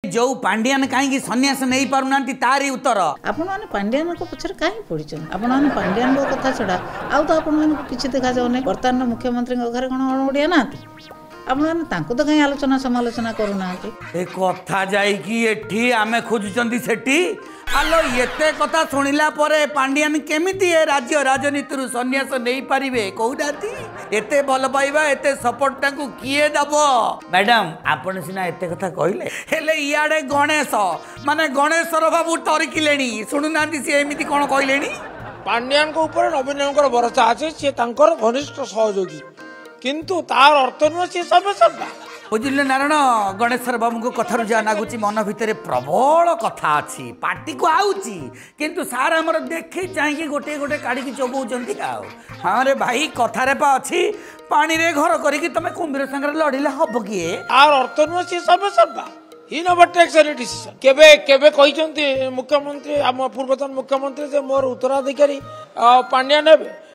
जो पांडियान कहीं सन्यास नहीं पारुना तारी उत्तर आपण मैंने पांडियान को पछरे कहीं पड़ीछन आपण मैंने पांडियान को कथा छड़ा आउ तो आपण मैंने किछि देखा जाउनै वर्तमान मुख्यमंत्री घर कोन ओडिया ना आपण मैंने तांको तो कहीं आलोचना समालोचना करूना ए कथा जाई कि एठी आमे खोजुचंदी सेठी आलो एते कथा सुनिला परे पांडियान केमिति ए राज्य राजनीति सन्यास नहीं पारिबे कहूनाती एते भल पाइबा एते सपोर्ट टाकू किए दबो मैडम आपण सिना एते कथा कहले हेले इयाडे गणेश माने गणेश्वर बाबू तरिकिलेनी सुनुनांती से एमिति कोन कहलेनी पांड्यान को ऊपर नवीनकर भरोसा আছে সে তাঙ্কর ঘনিষ্ঠ সহযোগী কিন্তু তার অর্থ নয় সে সবে সবা बुझिले नारायण गणेश्वर बाबू को कथार जहाँ नागुची मन भितर प्रबल कथा अच्छी पार्टी को आउची किंतु सार आमर देखी चाहिए गोटे गोटे काढ़ी चौबौंट हाँ रे भाई कथारे पा अच्छी पानी रे घर करके तुम कुंभीर संगे लड़िले हम किए आर अर्थ नुह सी सब सबा he never takes any decision केबे केबे कहिसंती मुख्यमंत्री आम पूर्वतन मुख्यमंत्री जे मोर उत्तराधिकारी पांड्या नेबे